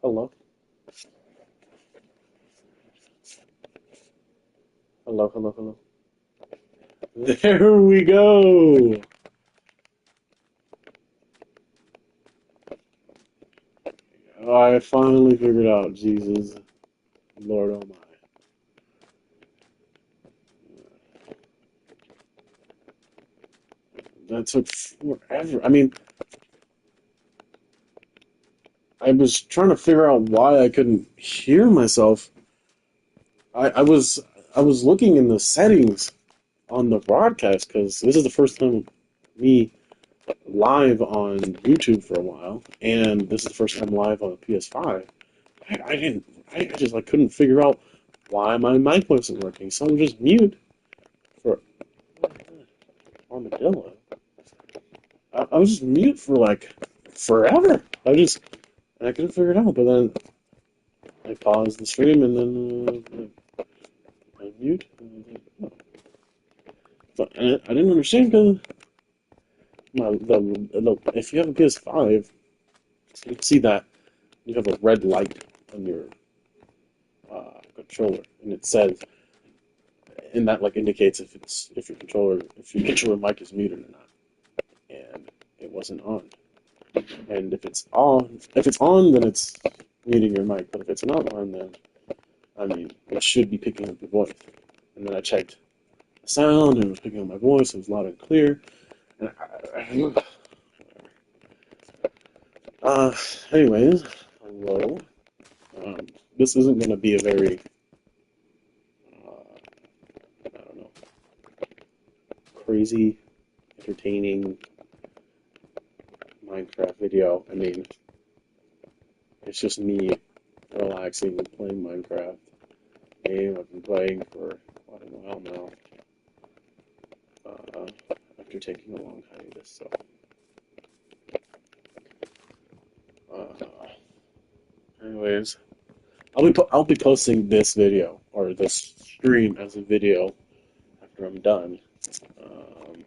Hello? Hello, hello, hello. There we go! I finally figured out, Jesus. Lord oh my. That took forever. I mean, I was trying to figure out why I couldn't hear myself. I I was looking in the settings on the broadcast because this is the first time me live on YouTube for a while, and this is the first time live on a PS5. I didn't, I just like couldn't figure out why my mic wasn't working, so I'm just mute for armadillo. I was just mute for like forever. I couldn't figure it out, but then I paused the stream and then I mute. And I was like, oh. But I didn't understand because if you have a PS5, you can see that you have a red light on your controller, and it says, and that like indicates if your controller mic is muted or not, and it wasn't on. And if it's on, then it's muting your mic. But if it's not on, then I mean, it should be picking up your voice. And then I checked the sound, and it was picking up my voice. It was loud and clear. And uh, anyways, hello. Um, this isn't going to be a very, I don't know, crazy, entertaining Minecraft video. I mean, it's just me relaxing and playing Minecraft game I've been playing for quite a while now. Uh, after taking a long hiatus, so uh, anyways, I'll be posting this video or this stream as a video after I'm done. Um,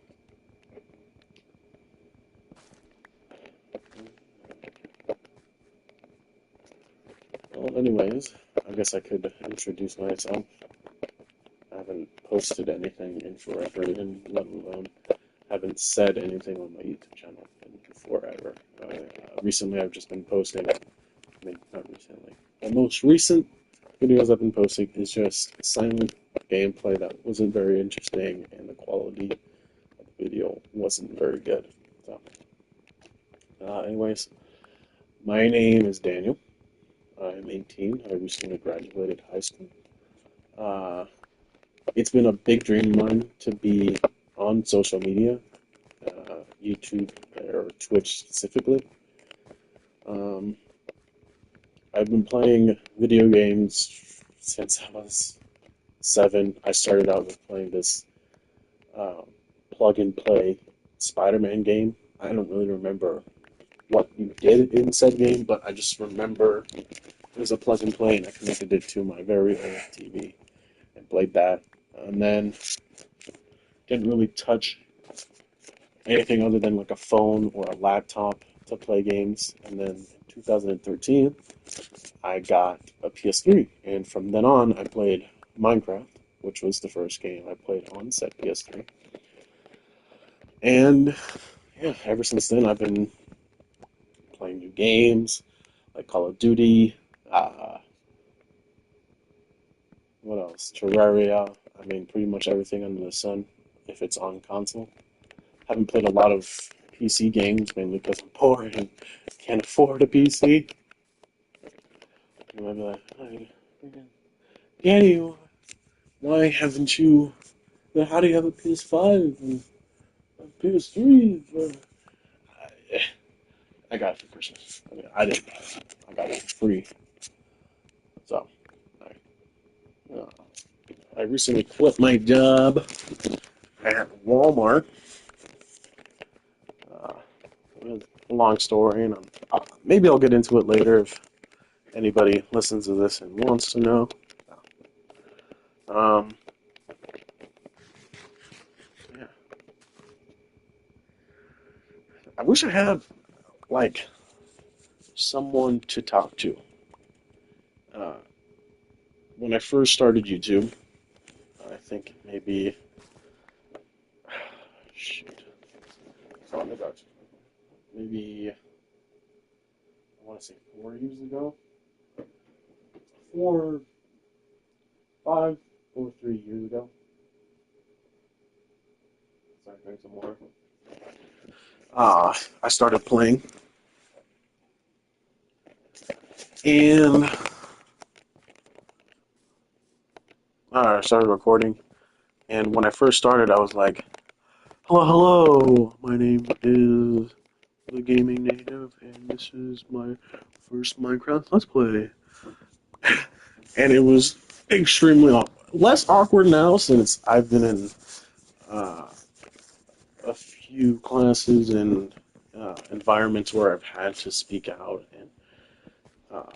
well, anyways, I guess I could introduce myself. I haven't posted anything in forever, and let alone haven't said anything on my YouTube channel in forever. Recently, I've just been posting. I mean, not recently. The most recent videos I've been posting is just silent gameplay that wasn't very interesting, and the quality of the video wasn't very good. So, anyways, my name is Daniel. I'm 18. I recently graduated high school. Uh, it's been a big dream of mine to be on social media, YouTube or Twitch specifically. Um, I've been playing video games since I was 7. I started out with playing this uh, plug and play Spider-Man game. I don't really remember what you did in said game, but I just remember it was a plug and play, and I connected it to my very old TV and played that. And then didn't really touch anything other than like a phone or a laptop to play games. And then in 2013, I got a PS3, and from then on, I played Minecraft, which was the first game I played on said PS3. And yeah, ever since then, I've been playing new games like Call of Duty. Uh, what else? Terraria. I mean, pretty much everything under the sun if it's on console. Haven't played a lot of PC games, mainly because I'm poor and can't afford a PC. You might be like, "Hey, Danny, why haven't you? How do you have a PS5 and a PS3? I got it for Christmas. I mean, I didn't buy it. I got it for free. So, uh, I recently quit my job at Walmart. Uh, it's a long story, and maybe I'll get into it later if anybody listens to this and wants to know. Um, yeah. I wish I had like someone to talk to. Uh, when I first started YouTube, I think maybe shoot, oh my gosh, maybe I want to say 4 years ago, 4, 5 or 3 years ago. Sorry, drink some water. I started playing, and I started recording. And when I first started, I was like, "Hello, hello. My name is the Gaming Native, and this is my first Minecraft Let's Play." And it was extremely less awkward now since I've been in uh, a few classes and environments where I've had to speak out and uh,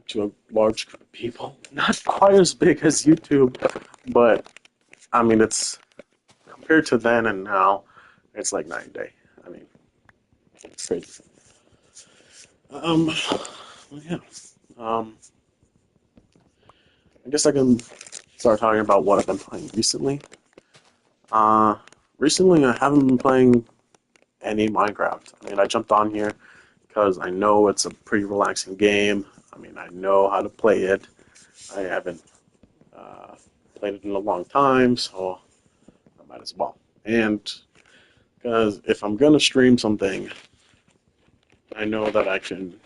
to a large group of people. Not quite as big as YouTube, but I mean, it's compared to then and now, it's like night and day. I mean, it's crazy. Well, yeah. Um, I guess I can start talking about what I've been playing recently. Uh, Recently I haven't been playing any Minecraft. I mean, I jumped on here because I know it's a pretty relaxing game. I mean, I know how to play it. I haven't uh, played it in a long time, so I might as well. And because if I'm gonna stream something, I know that I can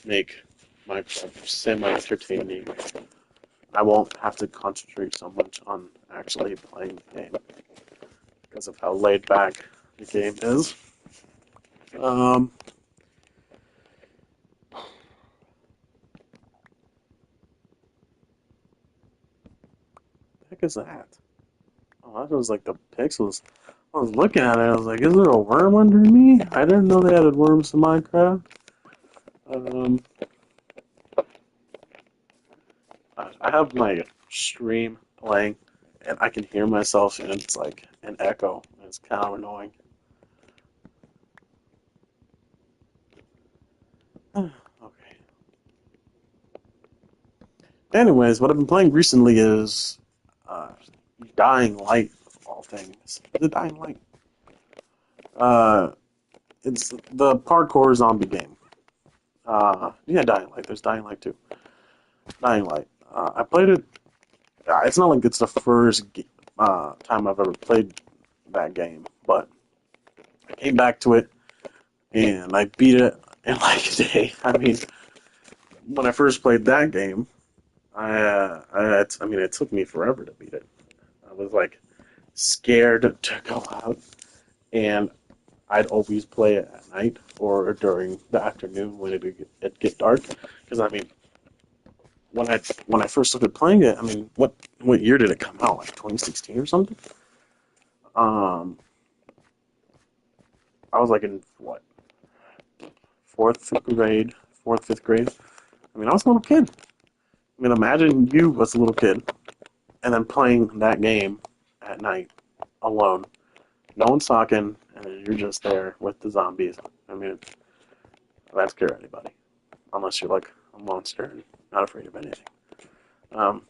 make Minecraft semi-entertaining. I won't have to concentrate so much on actually playing the game because of how laid back the game is. Um, the heck is that? Oh, that was like the pixels. I was looking at it, I was like, is there a worm under me? I didn't know they added worms to Minecraft. Um, I have my stream playing, and I can hear myself, and it's like an echo. It's kind of annoying. Okay. Anyways, what I've been playing recently is uh, Dying Light, of all things. Is it Dying Light? Uh, it's the parkour zombie game. Yeah, Dying Light. There's Dying Light too. Dying Light. I played it. It's not like it's the first time I've ever played that game, but I came back to it and I beat it in like a day. I mean, when I first played that game, I mean, it took me forever to beat it. I was like scared to go out, and I'd always play it at night or during the afternoon when it get dark. Because I mean, when I first started playing it, I mean, what year did it come out? Like 2016 or something? Um, I was like in what fourth grade, fourth fifth grade. I mean, I was a little kid. I mean, imagine you as a little kid and then playing that game at night alone. No one's talking, and you're just there with the zombies. I mean, that'd scare anybody, unless you're like a monster and not afraid of anything. Um,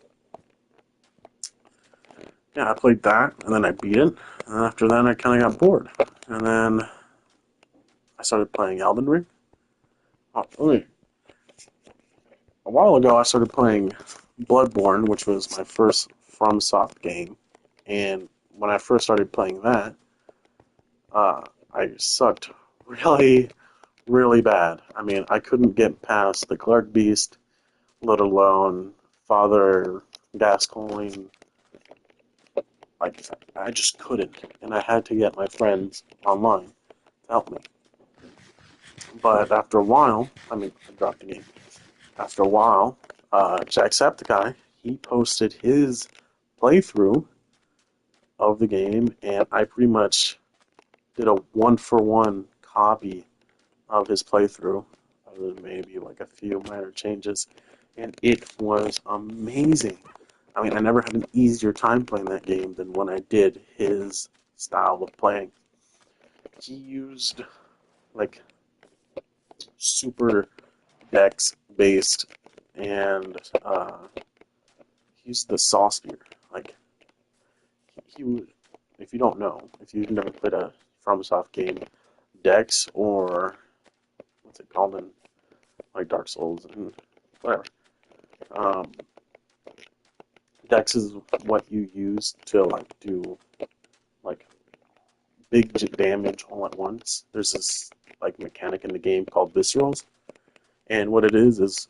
yeah, I played that, and then I beat it. And after that, I kind of got bored. And then I started playing Elden Ring. Oh, a while ago, I started playing Bloodborne, which was my first FromSoft game. And when I first started playing that, I sucked really, really bad. I mean, I couldn't get past the Clark Beast, let alone Father Gascoigne. Like, I just couldn't. And I had to get my friends online to help me. But after a while, I mean, I dropped the game. After a while, Jacksepticeye, he posted his playthrough of the game, and I pretty much did a one-for-one copy of his playthrough, other than maybe like a few minor changes, and it was amazing. I mean, I never had an easier time playing that game than when I did his style of playing. He used like super dex based and he's the Saw Spear. Like he would, if you don't know, if you've never played a FromSoft game, Dex or what's it called in like Dark Souls and whatever. Um, Dex is what you use to like do like big damage all at once. There's this like mechanic in the game called viscerals, and what it is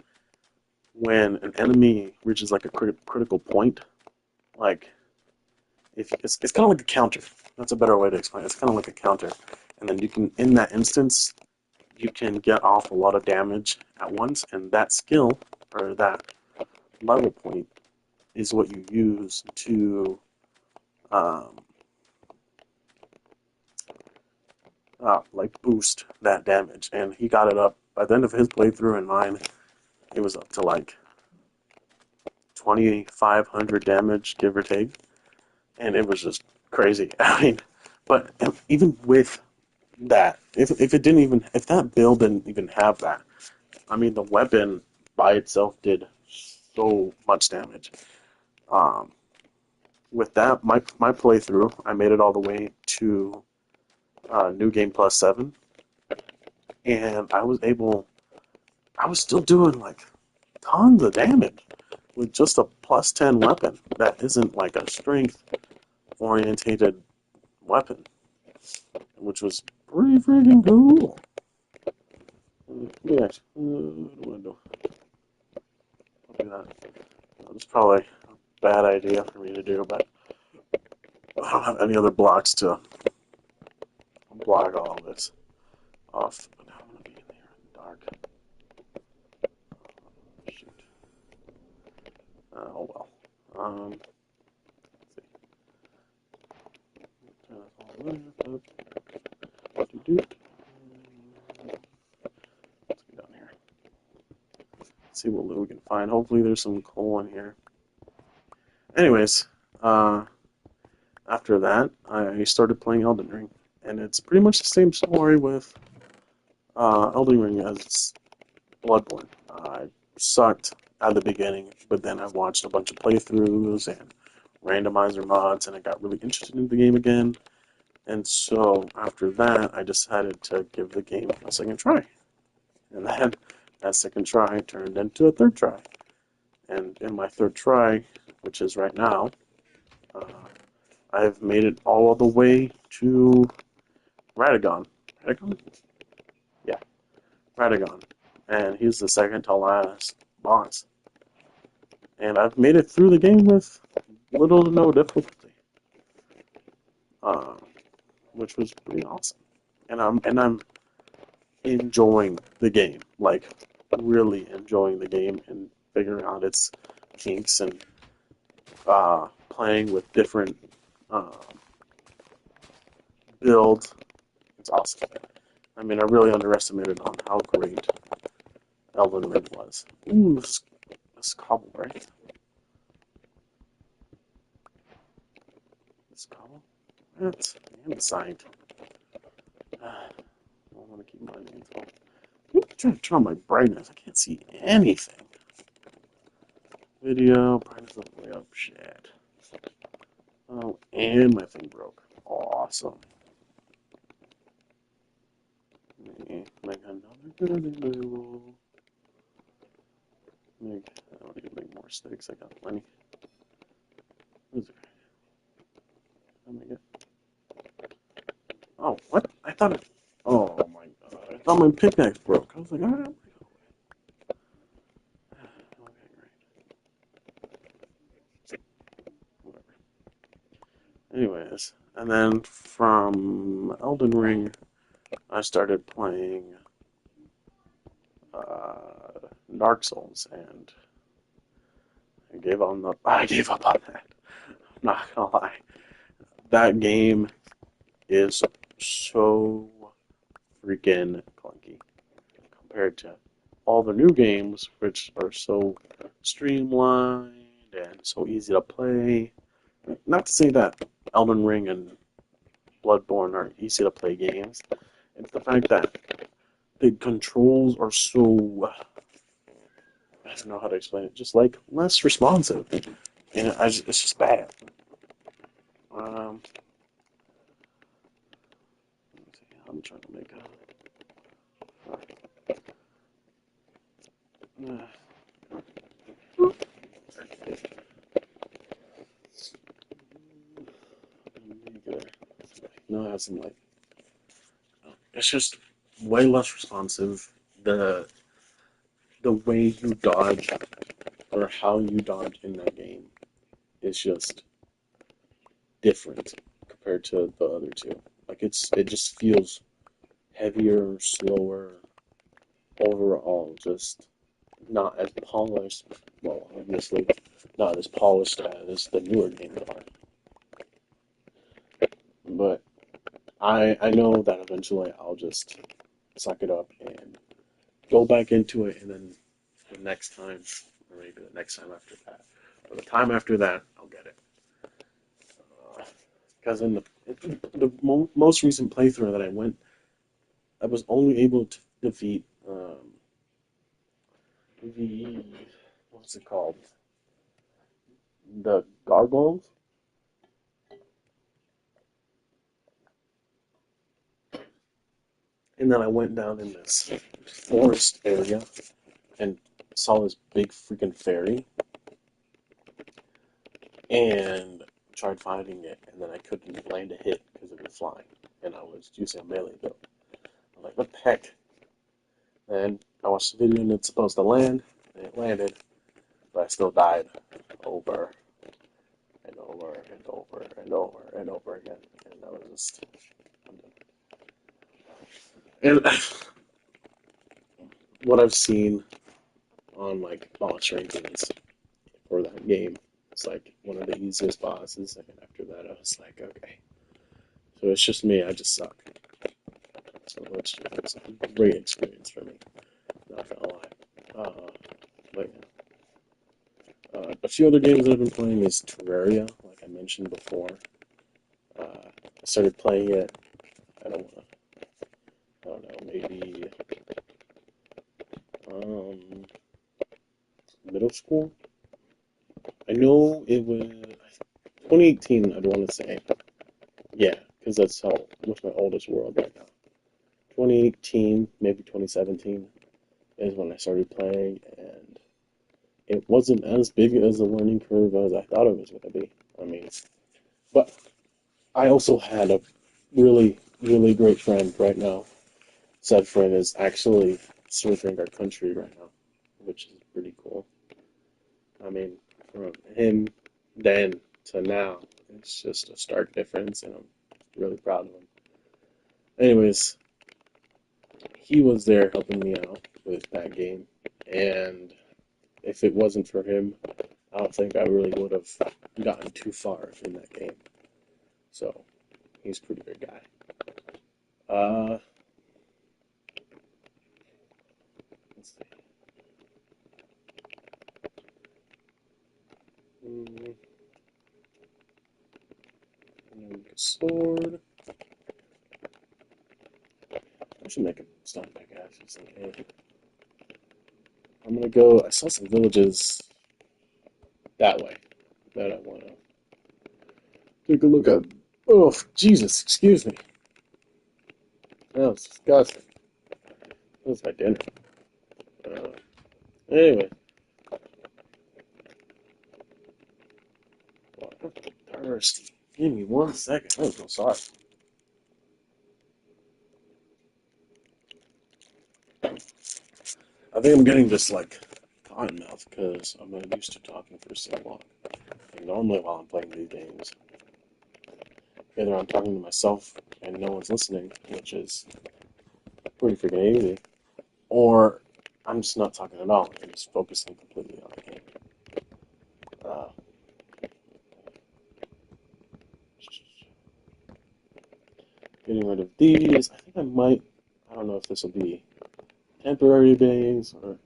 when an enemy reaches like a critical point, like if it's kind of like a counter. That's a better way to explain it. It's kind of like a counter, and then you can in that instance you can get off a lot of damage at once, and that skill or that level point is what you use to um, like boost that damage. And he got it up by the end of his playthrough and mine. It was up to like 2,500 damage, give or take, and it was just crazy. I mean, but even with that, if it didn't even if that build didn't even have that, I mean, the weapon by itself did so much damage. Um, with that, my playthrough, I made it all the way to New Game Plus 7, and I was still doing like tons of damage with just a plus 10 weapon that isn't like a strength orientated weapon, which was pretty freaking cool. Yes, what do I do? I'll do that. It's probably a bad idea for me to do, but I don't have any other blocks to block all this off. But I'm gonna be in here in the dark. Shoot. Oh well. Let's see. Turn this all the way up. Let's get down here. Let's see what loot we can find. Hopefully there's some coal in here. Anyways, after that, I started playing Elden Ring, and it's pretty much the same story with Elden Ring as Bloodborne. I sucked at the beginning, but then I watched a bunch of playthroughs and randomizer mods, and I got really interested in the game again. And so after that, I decided to give the game a second try. And then that second try turned into a third try. And in my third try, which is right now, uh, I've made it all the way to Radagon. Radagon? Yeah, Radagon. And he's the second to last boss. And I've made it through the game with little to no difficulty, uh, which was pretty awesome. And I'm enjoying the game, like really enjoying the game and figuring out its kinks and playing with different uh, builds. It's awesome. I mean, I really underestimated on how great Elden Ring was. Ooh, this cobble, right? This cobble? That's andesite. I want to keep my name full. I'm trying to turn on my brightness. I can't see anything. Video, brightness all the way up. Shit. Oh, and my thing broke. Awesome. Make another good individual. I want to make more sticks. I got plenty. Where's it? I'll make it. Oh, what? I thought it. Oh my god. I thought my pickaxe broke. I was like, alright. Okay, great. Whatever. Anyways, and then from Elden Ring, I started playing Dark Souls, and I gave up on that. I'm not gonna lie. That game is so freaking clunky compared to all the new games, which are so streamlined and so easy to play. Not to say that Elden Ring and Bloodborne are easy to play games. It's the fact that the controls are so I don't know how to explain it. Just like less responsive, and it's just bad. Um, I'm trying to make a. No, I have some like. It's just way less responsive. The the way you dodge or how you dodge in that game is just different compared to the other two. Like it just feels heavier, slower, overall, just not as polished. Well, obviously, not as polished as the newer games are. But I know that eventually I'll just suck it up and go back into it, and then the next time, or maybe the next time after that, or the time after that, I'll get it. Because in the most recent playthrough that I went, I was only able to defeat the what's it called? The gargoyles, and then I went down in this forest area and saw this big freaking fairy and tried fighting it, and then I couldn't land a hit because it was flying, and I was using a melee build. I'm like, what the heck? And I watched the video, and it's supposed to land, and it landed, but I still died over and over and over and over and over again, and I was just, and what I've seen on like boss rankings for that game, it's like one of the easiest bosses, and after that, I was like, okay, so it's just me, I just suck. So it's a great experience for me. Not gonna lie. But a few other games that I've been playing is Terraria, like I mentioned before. I started playing it. I don't wanna. I don't know. Maybe um, middle school. I know it was 2018. I'd want to say. Yeah, because what's my oldest world right now. 2018, maybe 2017 is when I started playing, and it wasn't as big as a learning curve as I thought it was going to be. I mean, but I also had a really, really great friend right now. Said friend is actually surfing our country right now, which is pretty cool. I mean, from him then to now, it's just a stark difference, and I'm really proud of him. Anyways, he was there helping me out with that game, and if it wasn't for him, I don't think I really would have gotten too far in that game. So he's a pretty good guy. Uh, let's see. Mm, make a sword. I should make a stone pickaxe. Just like, hey, I'm gonna go. I saw some villages that way that I wanna take a look at. Oh, Jesus! Excuse me. That was disgusting. That was my dinner. Uh, anyway, well, I'm thirsty. Give me 1 second. I'm so sorry. I think I'm getting this like cotton mouth because I'm not used to talking for so long. Like, normally, while I'm playing these games, either I'm talking to myself and no one's listening, which is pretty freaking easy, or I'm just not talking at all. I'm just focusing completely on the game. Uh, getting rid of these. I think I might. I don't know if this will be temporary base or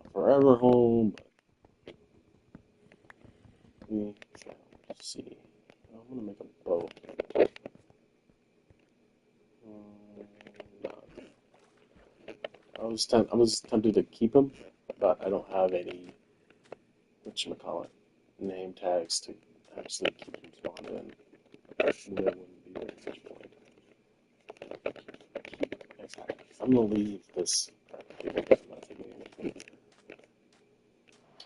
a forever home. But we shall see. I want to make a bow. No. I was tempted to keep them, but I don't have any whatchamacallit name tags to actually keep them spawned in. There wouldn't be very much point. Exactly. I'm gonna leave this.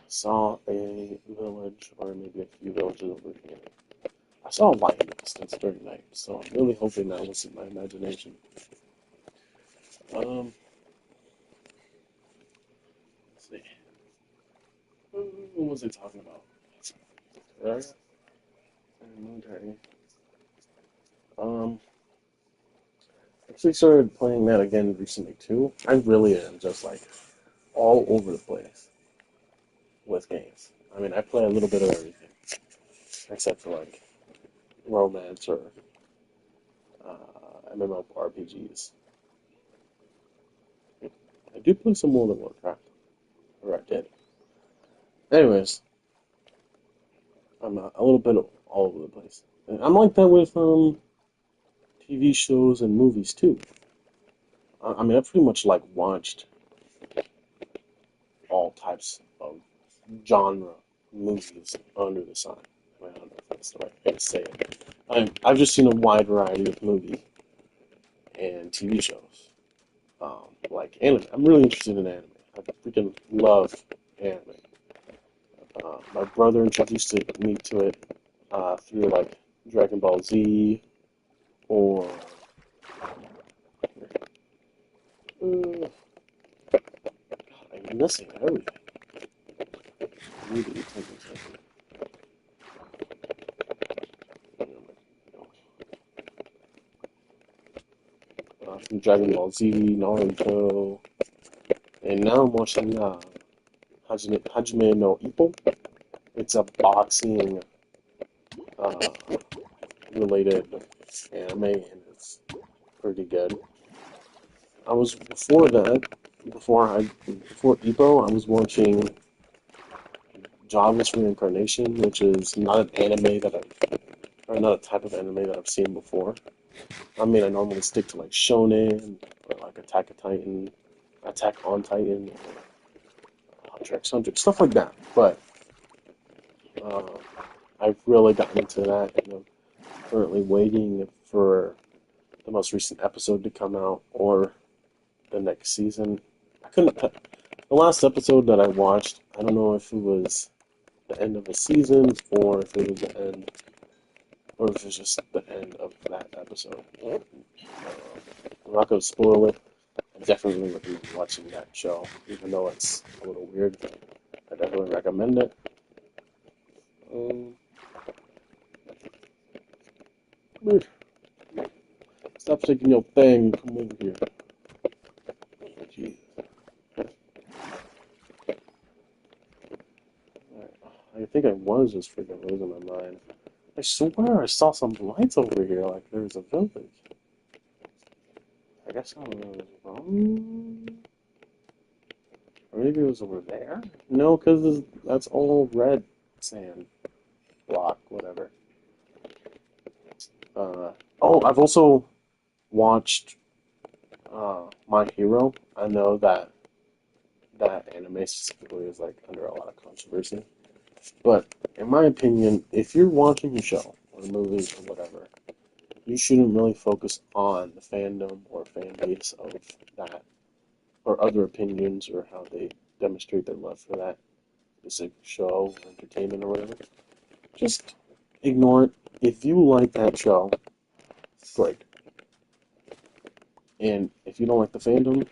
Saw a village, or maybe a few villages over here. I saw a light in the distance during night, so I'm really hoping that wasn't my imagination. Let's see. What was I talking about? Right? Military. Um, actually started playing that again recently too. I really am just like all over the place with games. I mean, I play a little bit of everything, except for like romance or MMORPGs. I do play some World of Warcraft, or I did. Anyways, I'm a little bit all over the place. And I'm like that with TV shows and movies too. I mean, I pretty much like watched all types of genre movies under the sun. I don't know if that's the right way to say it. I've just seen a wide variety of movies and TV shows. Like anime. I'm really interested in anime. I freaking love anime. My brother introduced me to it through like Dragon Ball Z or God, I'm missing everything. Really, from Dragon Ball Z, Naruto, and now I'm watching Hajime no Ippo. It's a boxing uh, related anime, and it's pretty good. I was before that, before Ippo, I was watching Jobless Reincarnation, which is not an anime that or not a type of anime that I've seen before. I mean, I normally stick to like Shonen or like Attack on Titan, or Hunter x Hunter, stuff like that. But uh, I've really gotten into that, and I'm currently waiting for the most recent episode to come out or the next season. I couldn't. The last episode that I watched, I don't know if it was the end of a season or if it was the end, or if it's just the end of that episode. I'm not going to spoil it. I'm definitely looking at watching that show, even though it's a little weird. I definitely recommend it. Um, Stop taking your thing. Come over here. Jeez. I think I was just freaking losing my mind. I swear I saw some lights over here, like there's a village. I guess I was wrong. Or maybe it was over there? No, because that's all red sand block, whatever. Oh, I've also watched My Hero. I know that that anime specifically is like under a lot of controversy. But in my opinion, if you're watching a show or a movie or whatever, you shouldn't really focus on the fandom or fan base of that or other opinions or how they demonstrate their love for that specific show or entertainment or whatever. Just ignore it. If you like that show, great. And if you don't like the fandom,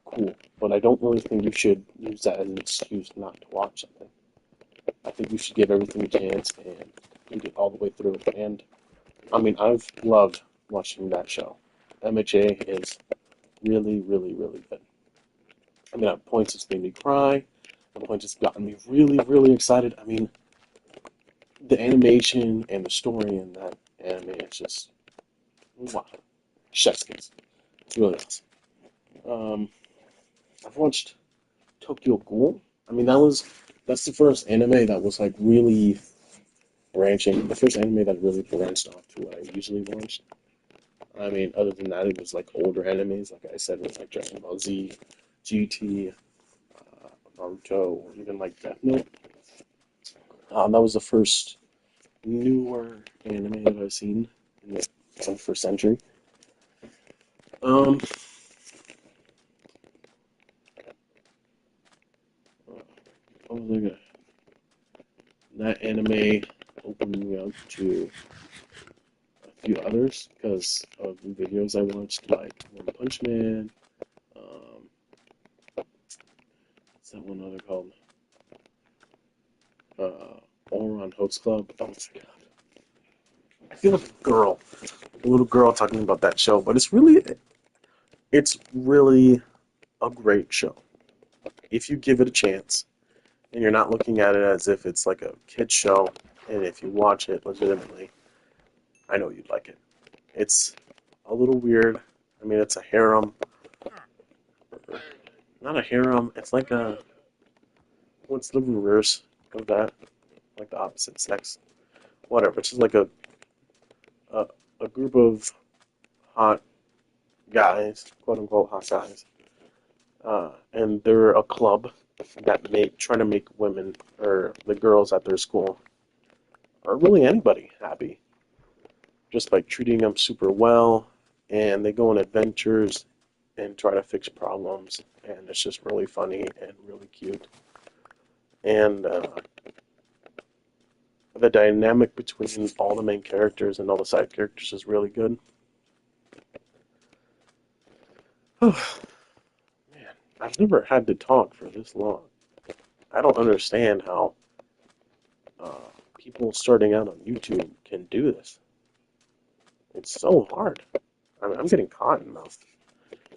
cool. But I don't really think you should use that as an excuse not to watch something. I think you should give everything a chance and get all the way through. And I mean, I've loved watching that show. MHA is really, really, really good. I mean, at points it's made me cry. At points it's gotten me really, really excited. I mean, the animation and the story in that anime, it's just wow, chef's kiss. It's really awesome. Um, I've watched Tokyo Ghoul. I mean, that's the first anime that was like really branching. The first anime that really branched off to what I usually watched. I mean, other than that, it was like older animes, like I said, with like Dragon Ball Z, GT, Naruto, or even like Death Note. That was the first newer anime that I've seen in the 21st century. Um, what was I gonna? That anime opened me up to a few others because of the videos I watched, like One Punch Man. What's that one other called? Ouran Host Club. Oh my god! I feel like a little girl talking about that show, but it's really a great show if you give it a chance and you're not looking at it as if it's like a kid show. And if you watch it legitimately, I know you'd like it. It's a little weird. I mean, it's a harem. Not a harem. It's like a what's the reverse of that? Like the opposite sex. Whatever. It's just like a, a group of hot guys, quote unquote hot guys, and they're a club that try to make women or the girls at their school or really anybody happy, just by treating them super well, and they go on adventures and try to fix problems, and it's just really funny and really cute. And the dynamic between all the main characters and all the side characters is really good. Oh, man, I've never had to talk for this long. I don't understand how uh, people starting out on YouTube can do this. It's so hard. I mean, I'm getting caught in mouth.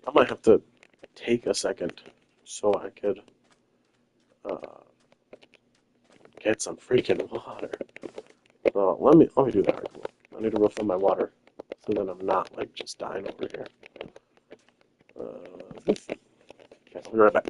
I might have to take a second so I could uh, get some freaking water. Let me do that right quick. I need to refill my water so that I'm not like just dying over here. Okay, I'll be right back.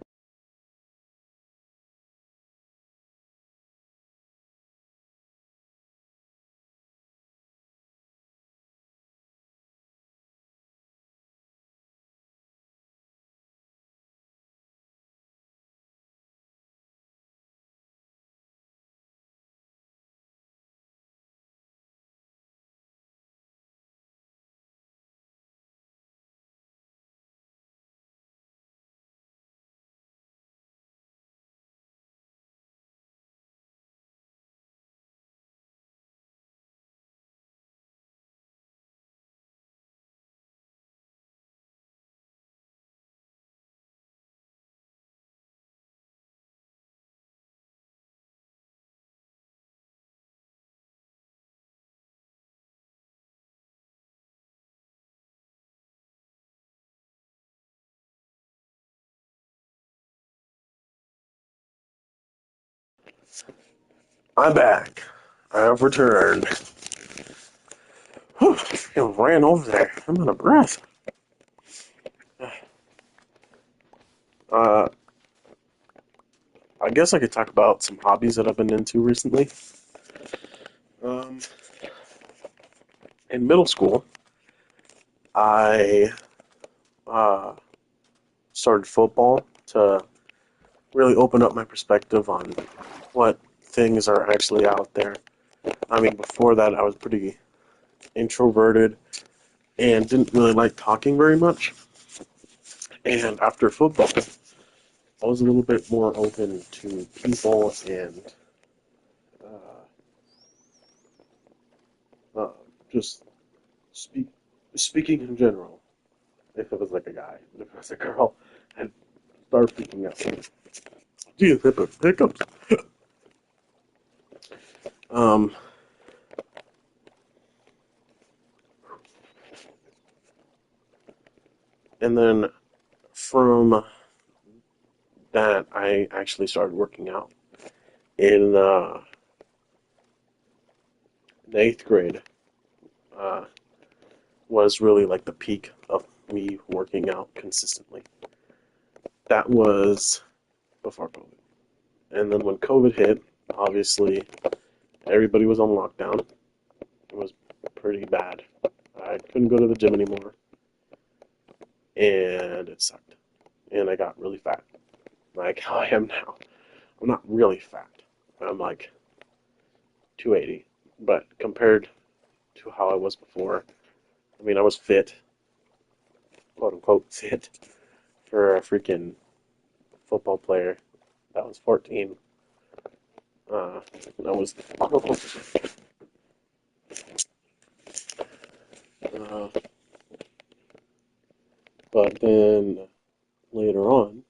I'm back. I have returned. Whew, it ran over there. I'm out of breath. Uh, I guess I could talk about some hobbies that I've been into recently. Um, in middle school, I uh, started football to really open up my perspective on what things are actually out there. I mean, before that, I was pretty introverted and didn't really like talking very much. And after football, I was a little bit more open to people and uh, uh, just speak, speaking in general. If it was like a guy, if it was a girl, I'd start freaking out. Gee, hiccups. Um, and then from that, I actually started working out in the eighth grade. Uh, was really like the peak of me working out consistently. That was before COVID. And then when COVID hit, obviously everybody was on lockdown. It was pretty bad. I couldn't go to the gym anymore, and it sucked. And I got really fat. like how I am now. I'm not really fat. I'm like 280, but compared to how I was before, I mean, I was fit, quote unquote fit, for a freaking football player that was 14. And I was, uh, but then later on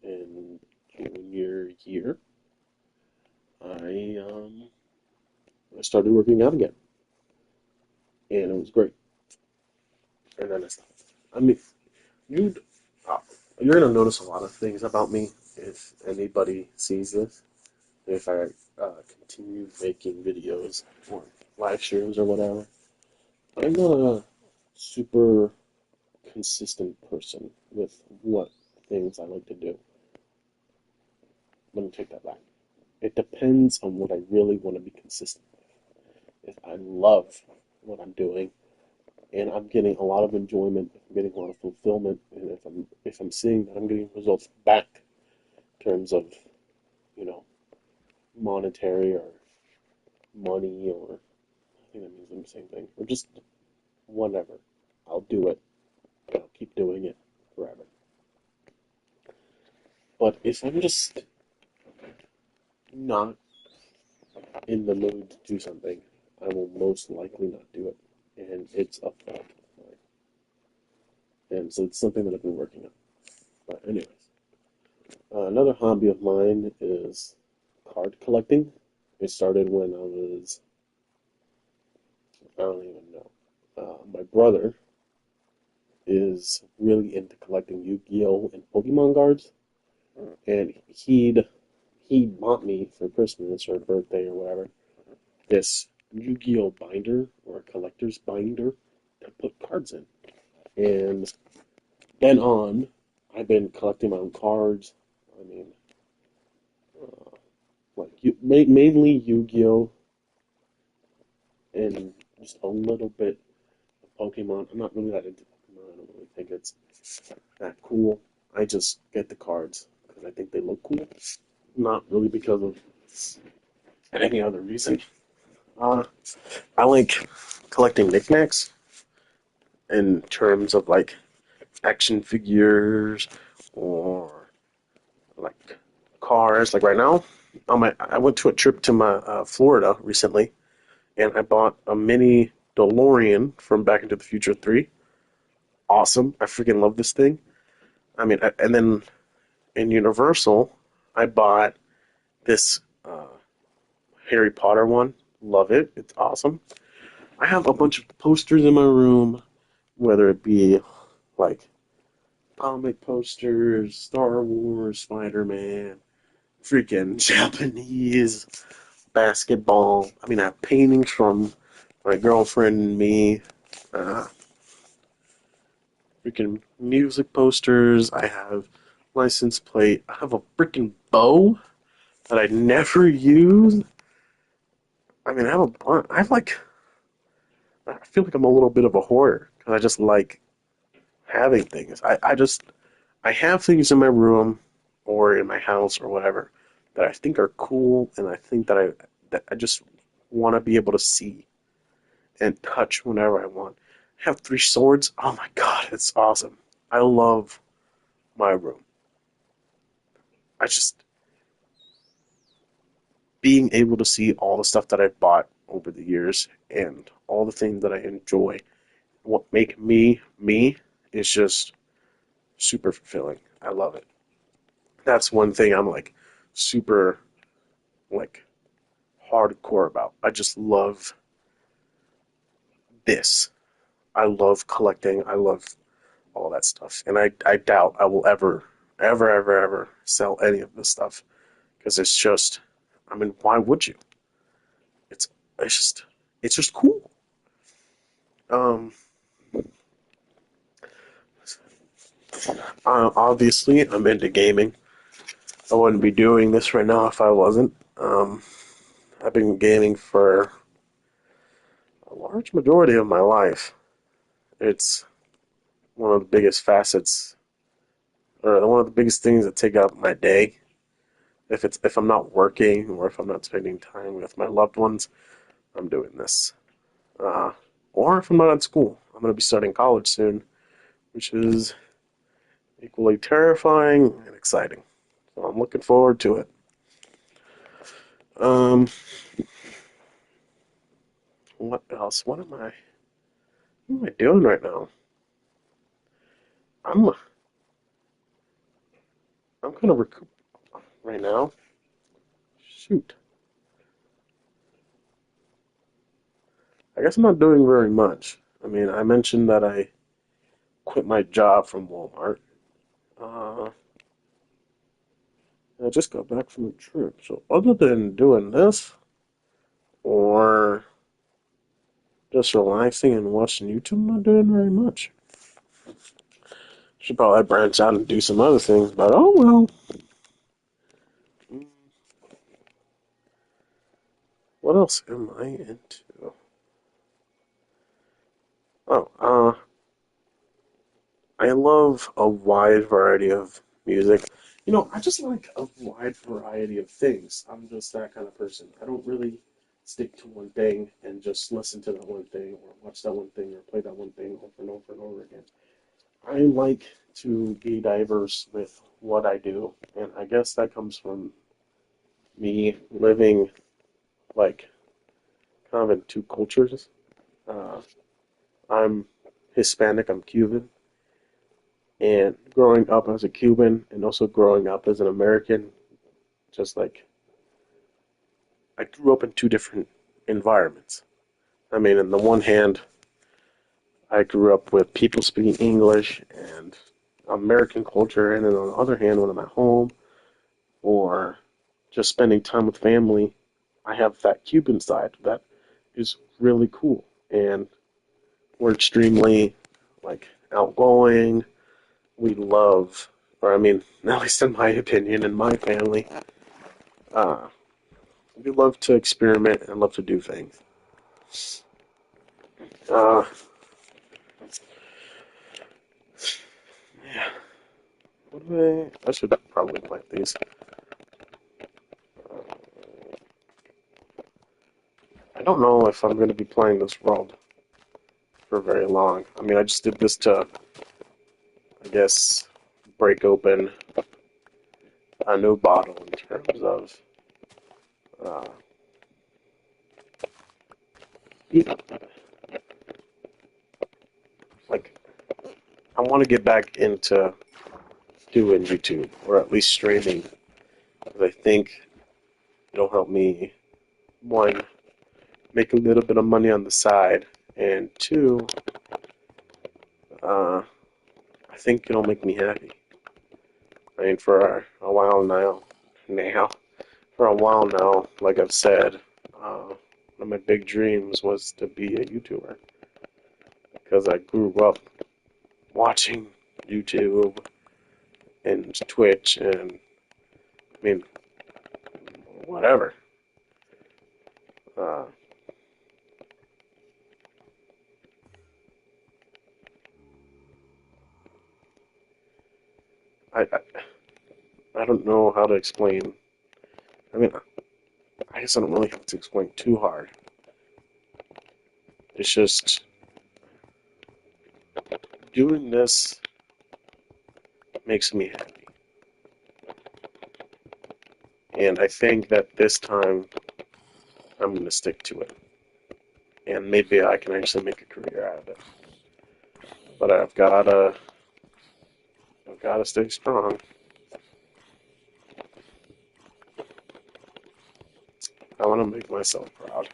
in junior year, I I started working out again, and it was great. And then I stopped. I mean, you'd uh, you're gonna notice a lot of things about me if anybody sees this. If I continue making videos or live streams or whatever, I'm not a super consistent person with what things I like to do. Let me take that back. It depends on what I really want to be consistent with. If I love what I'm doing and I'm getting a lot of enjoyment, if I'm getting a lot of fulfillment, and if I'm seeing that I'm getting results back in terms of, you know, monetary or money, or I think that means the same thing, or just whatever, I'll do it. I'll keep doing it forever. But if I'm just not in the mood to do something, I will most likely not do it. And it's a fault of mine. And so it's something that I've been working on. But anyways, another hobby of mine is card collecting. It started when I was, I don't even know. My brother is really into collecting Yu-Gi-Oh! And Pokemon cards, and he bought me for Christmas or birthday or whatever this Yu-Gi-Oh binder or a collector's binder to put cards in. And then on, I've been collecting my own cards. I mean, uh, mainly Yu-Gi-Oh and just a little bit of Pokemon. I'm not really that into Pokemon. I don't really think it's that cool. I just get the cards because I think they look cool, not really because of any other reason. Uh, I like collecting knickknacks in terms of like action figures or like cars. Like right now, I went to a trip to my Florida recently, and I bought a mini DeLorean from Back into the Future 3. Awesome! I freaking love this thing. I mean, and then in Universal, I bought this Harry Potter one. Love it. It's awesome. I have a bunch of posters in my room, whether it be like comic posters, Star Wars, Spider Man, freaking Japanese basketball. I mean, I have paintings from my girlfriend and me, uh, freaking music posters. I have license plate. I have a freaking bow that I never use. I mean, I have a bunch. I have like, I feel like I'm a little bit of a hoarder because I just like having things. I have things in my room or in my house or whatever that I think are cool, and I think that I just want to be able to see and touch whenever I want. I have three swords. Oh my god, it's awesome. I love my room. I just being able to see all the stuff that I've bought over the years and all the things that I enjoy, what make me me, is just super fulfilling. I love it. That's one thing I'm like super like hardcore about. I just love this. I love collecting. I love all that stuff. And I doubt I will ever sell any of this stuff because I mean, why would you? It's, it's just, it's just cool. Um, Obviously, I'm into gaming. I wouldn't be doing this right now if I wasn't. I've been gaming for a large majority of my life. It's one of the biggest facets or one of the biggest things that take up my day. If I'm not working or if I'm not spending time with my loved ones, I'm doing this. Uh, or if I'm not at school, I'm going to be starting college soon, which is equally terrifying and exciting. So I'm looking forward to it. Um, what else? What am I doing right now? I'm I'm kind of right now. Shoot, I guess I'm not doing very much. I mean, I mentioned that I quit my job from Walmart. Uh, I just got back from a trip. So other than doing this or just relaxing and watching YouTube, I'm not doing very much. Should probably branch out and do some other things, but oh well. What else am I into? Oh, I love a wide variety of music. I just like a wide variety of things. I'm just that kind of person. I don't really stick to one thing and just listen to that one thing or watch that one thing or play that one thing over and over and over again. I like to be diverse with what I do, and I guess that comes from me living like kind of in two cultures. Uh, I'm Hispanic, I'm Cuban, and growing up as a Cuban and also growing up as an American, just like I grew up in two different environments. I mean, on the one hand, I grew up with people speaking English and American culture, and then on the other hand, when I'm at home or just spending time with family, I have that Cuban side that is really cool. And we're extremely like outgoing. We love, or I mean, at least in my opinion, in my family, uh, we love to experiment and love to do things. Uh, yeah. What do I should probably plant these. I don't know if I'm going to be playing this world for very long. I mean, I just did this to, I guess, break open a new bottle in terms of, uh, like, I want to get back into doing YouTube or at least streaming. Because I think it'll help me, one, make a little bit of money on the side, and two, uh, I think it'll make me happy. I mean, for a while for a while now, like I've said, one of my big dreams was to be a YouTuber because I grew up watching YouTube and Twitch and I mean, whatever. Uh, I I don't know how to explain. I mean, I guess I don't really have to explain too hard. It's just doing this makes me happy. And I think that this time I'm going to stick to it. And maybe I can actually make a career out of it. But I've gotta stay strong. I want to make myself proud.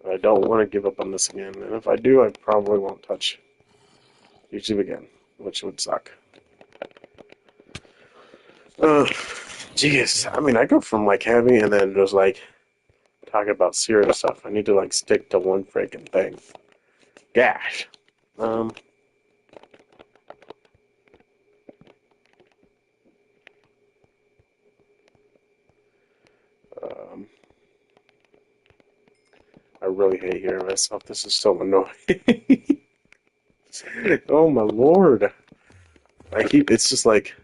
I don't want to give up on this again. And if I do, I probably won't touch YouTube again, which would suck. Uh, Jeez. I mean, I go from like heavy and then just like talking about serious stuff. I need to like stick to one freaking thing. Gosh. Um, um, I really hate hearing myself. This is so annoying. Oh my lord. it's just like,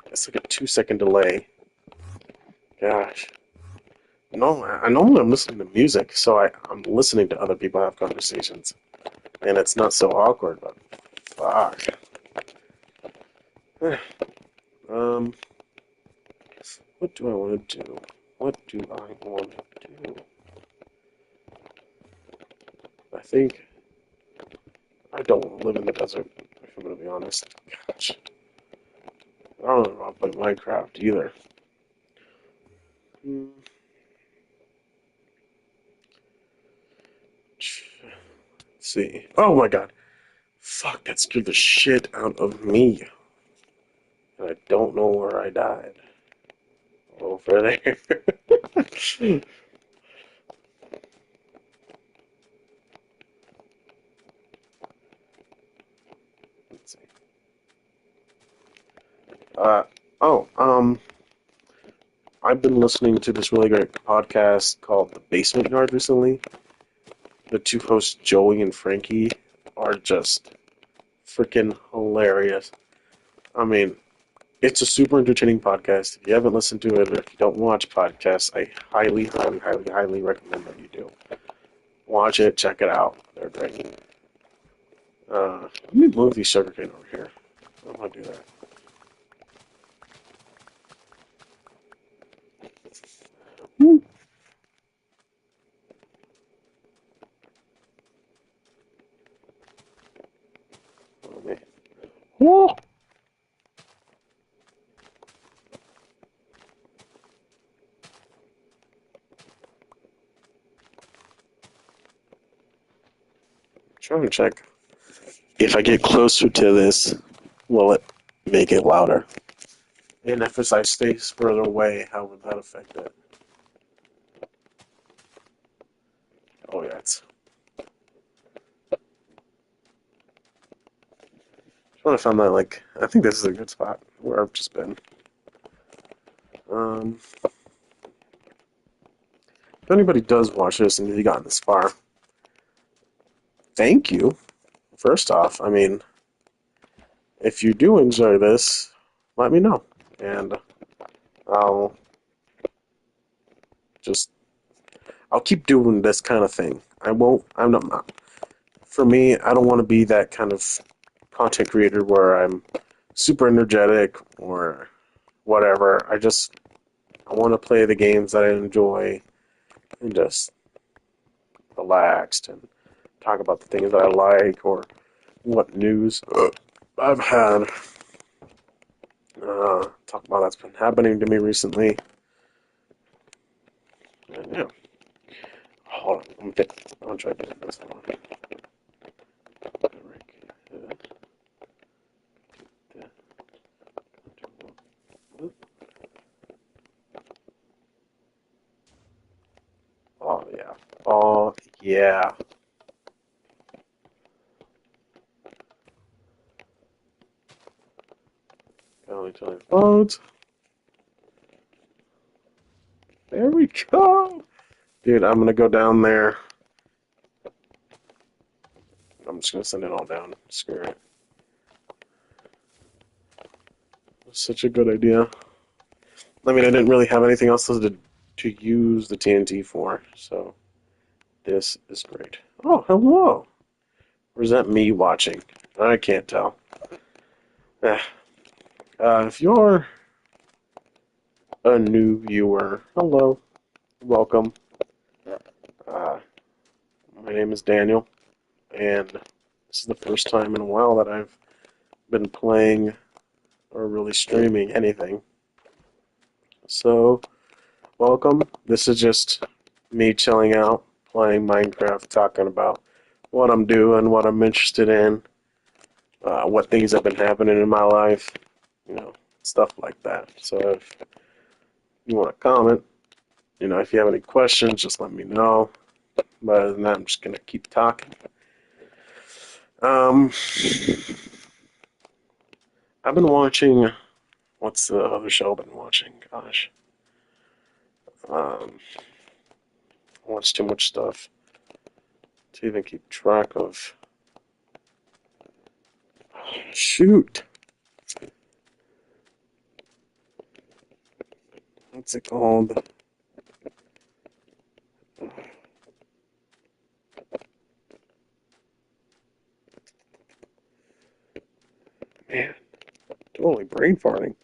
it's like a 2 second delay. Gosh. No, I normally I'm listening to music, so I'm listening to other people have conversations, and it's not so awkward. But fuck. Um, what do I want to do? What do I want to do? I think I don't want to live in the desert, if I'm going to be honest. Gosh, I don't know about Minecraft either. Hmm, let's see. Oh my god. Fuck, that scared the shit out of me. And I don't know where I died. Over there. Let's see. Uh, oh, I've been listening to this really great podcast called The Basement Yard recently. The two hosts, Joey and Frankie, are just freaking hilarious. I mean, it's a super entertaining podcast. If you haven't listened to it, or if you don't watch podcasts, I highly, highly, highly, highly recommend that you do. Watch it, check it out. They're great. Let me move these sugarcane over here. I don't want to do that. Woo. Oh, man. Woo. Trying to check. If I get closer to this, will it make it louder? And if as I stay further away, how would that affect it? Oh yeah, it's trying to find that I think this is a good spot where I've just been. If anybody does watch this and you've gotten this far, thank you. First off, I mean, if you do enjoy this, let me know. And I'll just I'll keep doing this kind of thing. I'm not for me, I don't want to be that kind of content creator where I'm super energetic or whatever. I want to play the games that I enjoy and just relaxed and talk about the things that I like or what news I've had. Talk about that's been happening to me recently. And yeah, hold on. I'm gonna try doing this. Hold on. Oh yeah. Oh yeah. Only telling phones. There we go. Dude, I'm gonna go down there. I'm just gonna send it all down. Screw it. Such a good idea. I mean, I didn't really have anything else to use the TNT for, so this is great. Oh, hello. Or is that me watching? I can't tell. Eh. If you're a new viewer, hello, welcome. Uh, my name is Daniel, and this is the first time in a while that I've been playing or really streaming anything. So, welcome. This is just me chilling out, playing Minecraft, talking about what I'm doing, what I'm interested in, what things have been happening in my life, you know, stuff like that. So if you want to comment, if you have any questions, just let me know. But other than that, I'm just gonna keep talking. Um, I've been watching. What's the other show I've been watching? Gosh, I watch too much stuff to even keep track of. Shoot. what's it called? Man, totally brain farting.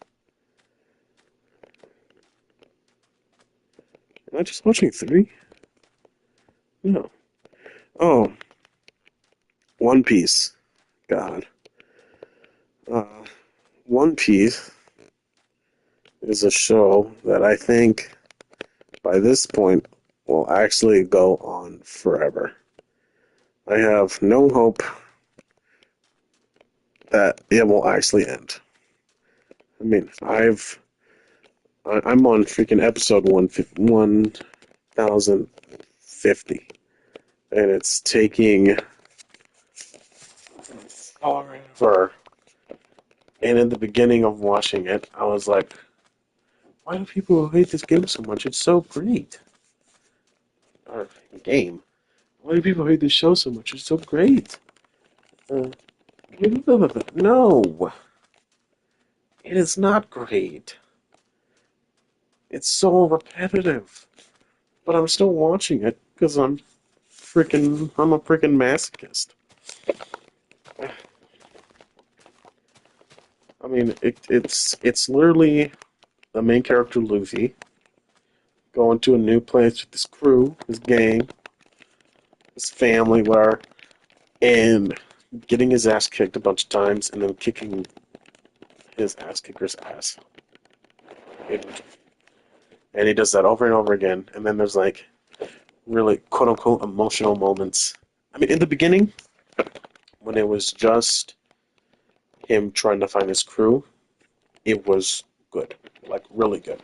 Am I just watching three? No. Oh, One Piece. God. Uh, One Piece is a show that I think by this point will actually go on forever. I have no hope that it will actually end. I mean, I'm on freaking episode 1050, and it's taking forever. And in the beginning of watching it, I was like, why do people hate this game so much? It's so great. Or game. Why do people hate this show so much? It's so great. Uh, no, it is not great. It's so repetitive. But I'm still watching it because I'm a freaking masochist. I mean, it's literally the main character Luffy going to a new place with his crew, his gang, his family, where and getting his ass kicked a bunch of times, and then kicking his ass kicker's ass. And, and he does that over and over again. And then there's like really quote unquote emotional moments. I mean, in the beginning, when it was just him trying to find his crew, it was good, like really good.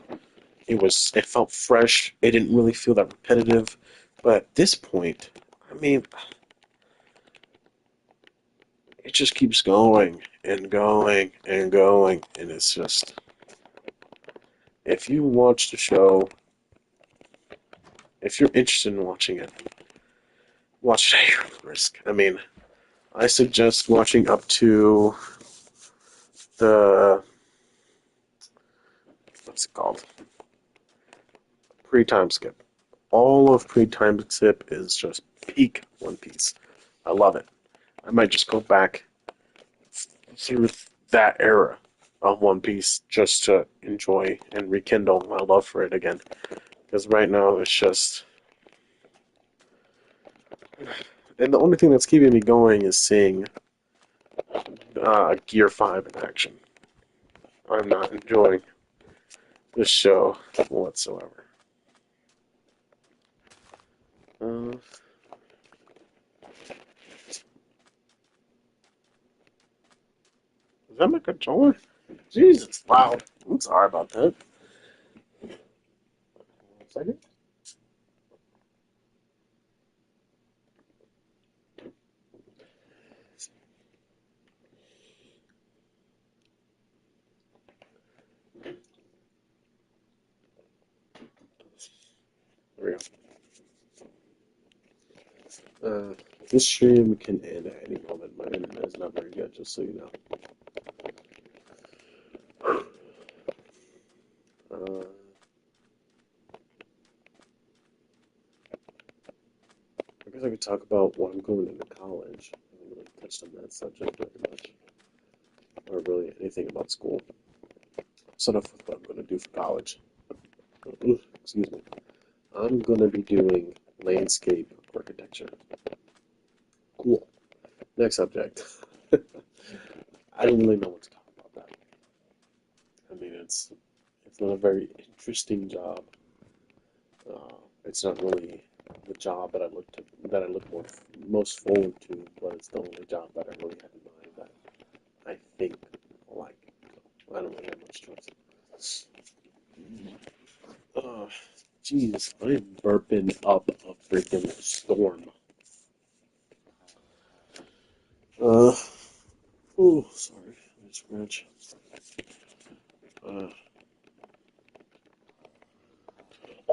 It felt fresh. It didn't really feel that repetitive. But at this point, I mean, it just keeps going and going and going, and it's just if you watch the show, if you're interested in watching it, watch it at your own risk. I mean, I suggest watching up to the what's it called? Pre-time skip. All of pre-time skip is just peak One Piece. I love it. I might just go back through that era of One Piece just to enjoy and rekindle my love for it again. Because right now it's just. And the only thing that's keeping me going is seeing Gear 5 in action. I'm not enjoying this show whatsoever. Uh, is that my controller? Jesus, loud. I'm sorry about that. 1 second. There we go. This stream can end at any moment. My internet is not very good, just so you know. Uh, I guess I could talk about what I'm going into college. I haven't really touched on that subject very much, or really anything about school. Sort of what I'm going to do for college. Excuse me. I'm going to be doing landscape architecture. Cool. Next subject. I don't really know what to talk about that. I mean, it's not a very interesting job. It's not really the job that I look most forward to, but it's the only job that I really have in mind that I think I like. So I don't really have much choice. Oh, jeez, I'm burping up a freaking storm. Uh, oh, sorry, I scratch. Uh,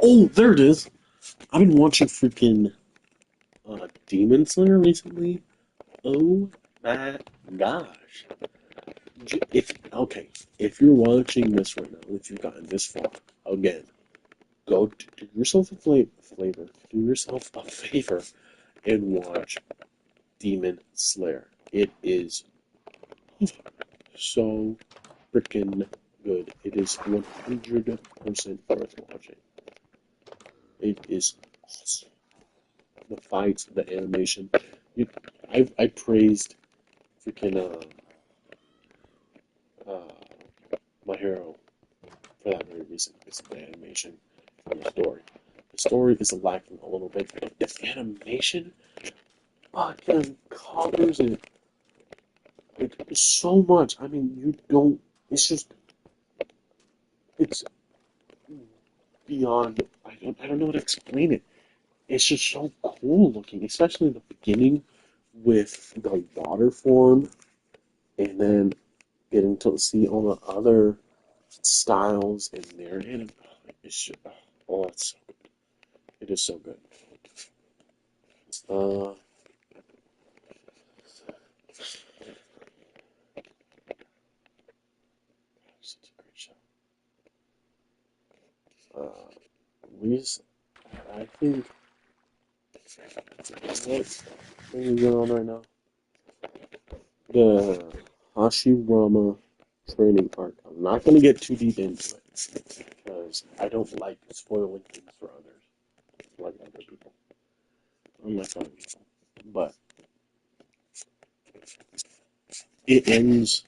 oh, there it is. I've been watching freaking Demon Slayer recently. Oh my gosh. If okay, if you're watching this right now, if you've gotten this far, again, do yourself a flavor, do yourself a favor, and watch Demon Slayer. It is so freaking good. It is 100% worth watching. It is awesome. The fights, the animation. You, I praised freaking My Hero for that very reason. It's the animation and the story. The story is lacking a little bit, but the animation fucking covers it. It's so much. I mean, you don't. It's just. It's beyond. I don't know how to explain it. It's just so cool looking, especially in the beginning with the water form, and then getting to see all the other styles in there. And it's just, oh, it's so good. It is so good. Uh, such a great show. Uh, we, I think what thing is going on right now? The Hashirama training arc. I'm not going to get too deep into it because I don't like spoiling things for others, like other people, unlike other people. But it ends.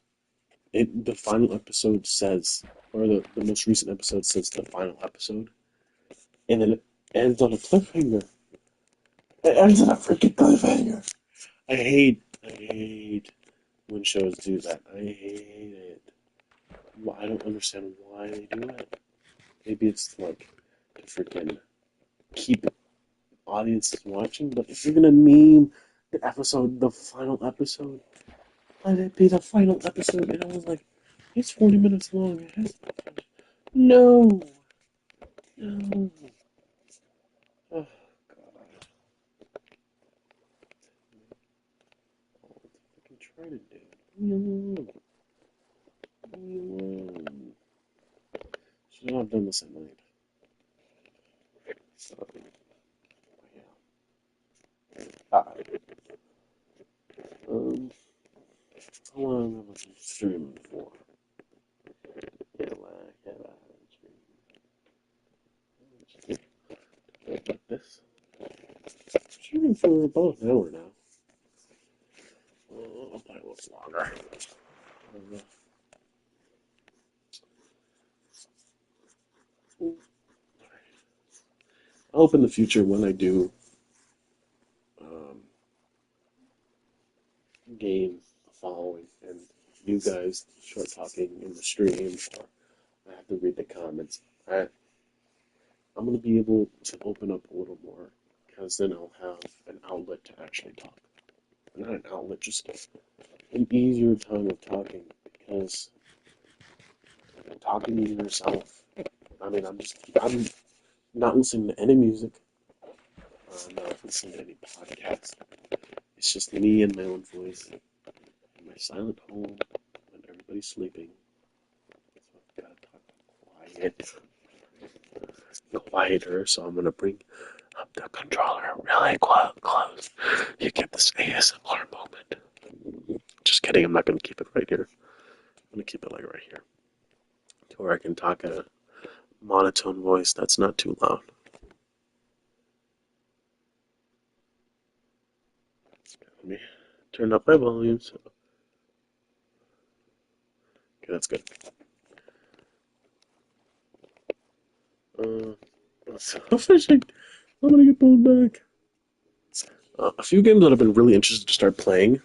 The final episode says, or the most recent episode says the final episode, and then it ends on a cliffhanger. It ends on a freaking cliffhanger. I hate when shows do that. I hate it. I don't understand why they do it. Maybe it's like to freaking keep audiences watching, but if you're gonna name the episode the final episode, let it be the final episode. And I was like, it's 40 minutes long. It has no, no. Oh God, what the fucking trying to do? Leave me alone. Leave me alone. Should not have done this at night. So, yeah. Um, how long have I been streaming for? Like this. Streaming for about an hour now. I'll play a little longer. I hope in the future when I do um, gain a following and you guys start talking in the stream or I have to read the comments, I'm going to be able to open up a little more because then I'll have an outlet to actually talk. Not an outlet, just an easier time of talking because talking to yourself. I mean, I'm not listening to any music. I'm not listening to any podcasts. It's just me and my own voice in my silent home when everybody's sleeping. So I've got to talk quieter. So I'm gonna bring up the controller really close. You get this ASMR moment. Just kidding. I'm not gonna keep it right here. I'm gonna keep it like right here, to where I can talk at a monotone voice that's not too loud. Let me turn up my volumes. Okay, that's good. Uh, fishing. I'm gonna get pulled back. A few games that I've been really interested to start playing.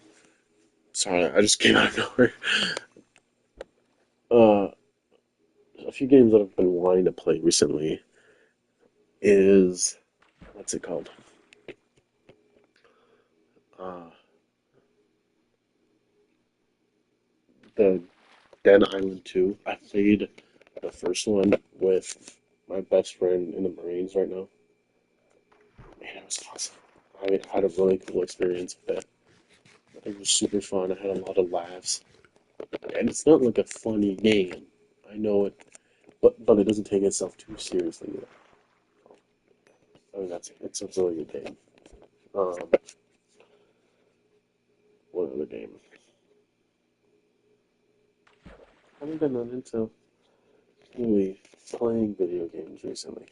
Sorry, I just came out of nowhere. Uh, a few games that I've been wanting to play recently is what's it called? Uh, the Dead Island 2. I played the first one with my best friend in the Marines right now. Man, it was awesome. I had a really cool experience with it. It was super fun. I had a lot of laughs. And it's not like a funny game. I know it, but it doesn't take itself too seriously either. I mean, it's a really good game. Um, what other game? I haven't been into really playing video games recently.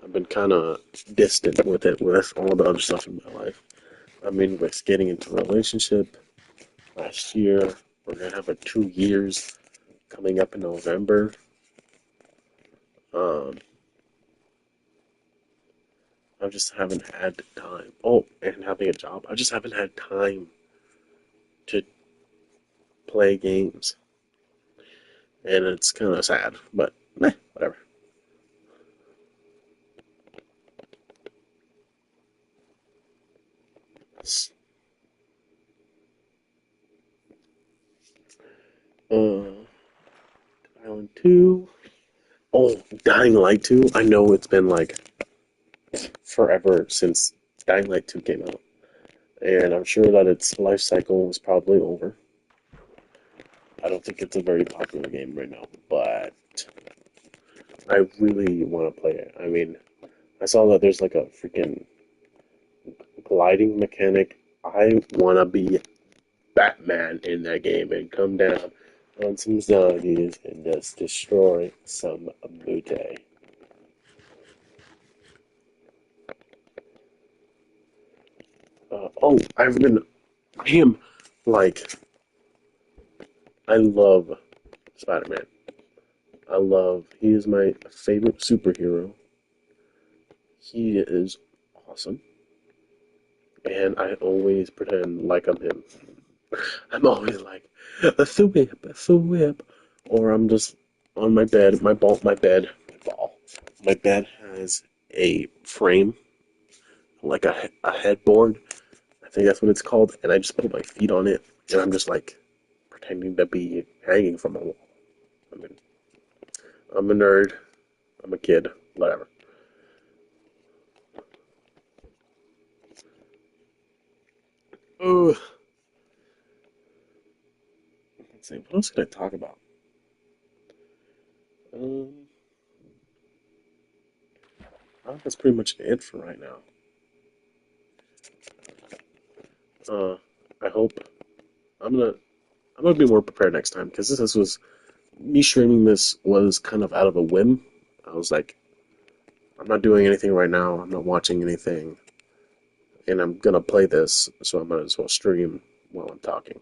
I've been kind of distant with it with all the other stuff in my life. I mean, with getting into a relationship last year, we're gonna have a 2 years coming up in November. Um, I just haven't had time. Oh, and having a job, I just haven't had time to play games, and it's kind of sad. But whatever. Uh, Island 2. Oh, Dying Light 2. I know it's been like forever since Dying Light 2 came out, and I'm sure that its life cycle is probably over. I don't think it's a very popular game right now, but I really want to play it. I mean, I saw that there's like a freaking gliding mechanic. I want to be Batman in that game and come down on some zombies and just destroy some booty. Oh, I am like, I love Spider-Man. He is my favorite superhero. He is awesome. And I always pretend like I'm him. I'm always like, the whip. Or I'm just on my bed, my bed has a frame, like a headboard. I think that's what it's called. And I just put my feet on it, and I'm just like pretending to be hanging from a wall. I mean, I'm a nerd. I'm a kid. Whatever. Oh, let's see. What else could I talk about? Um, I think that's pretty much it for right now. Uh, I hope I'm gonna I'm gonna be more prepared next time because this was me streaming this was kind of out of a whim. I was like, I'm not doing anything right now. I'm not watching anything, and I'm gonna play this, so I might as well stream while I'm talking.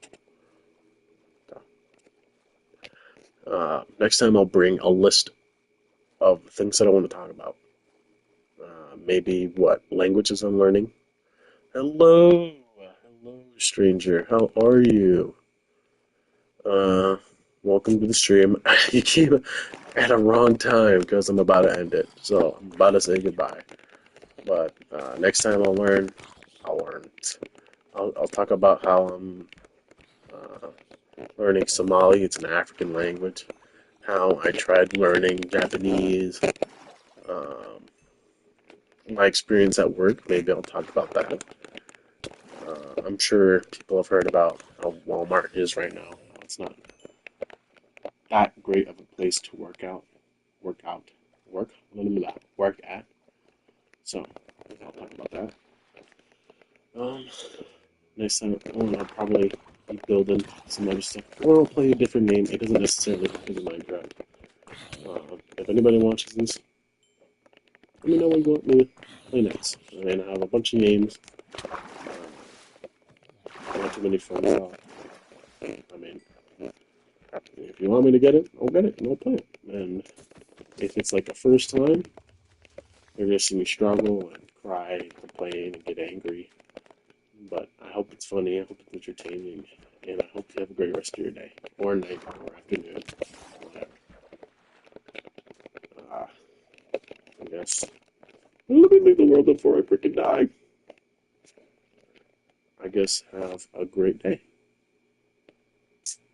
Next time I'll bring a list of things that I want to talk about. Maybe what languages I'm learning. Hello, stranger. How are you? Uh, welcome to the stream. You came at a wrong time because I'm about to end it, so I'm about to say goodbye. But next time I'll learn. I'll talk about how I'm uh, learning Somali. It's an African language. How I tried learning Japanese. Um, my experience at work. Maybe I'll talk about that. I'm sure people have heard about how Walmart is right now. It's not that great of a place to work out, work, work at. So I'll talk about that. Um, Next time, I'll probably be building some other stuff, or I'll play a different game. It doesn't necessarily have to be Minecraft. If anybody watches this, let me know what you want me to play next. And I have a bunch of games. Not too many friends. I mean, if you want me to get it, I'll get it and I'll play it. And if it's like a first time, you're gonna see me struggle and cry and complain and get angry. But I hope it's funny. I hope it's entertaining, and I hope you have a great rest of your day or night or afternoon, whatever. Uh, I guess. Let me leave the world before I freaking die. I guess have a great day.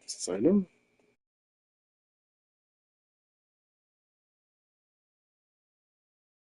Sign on.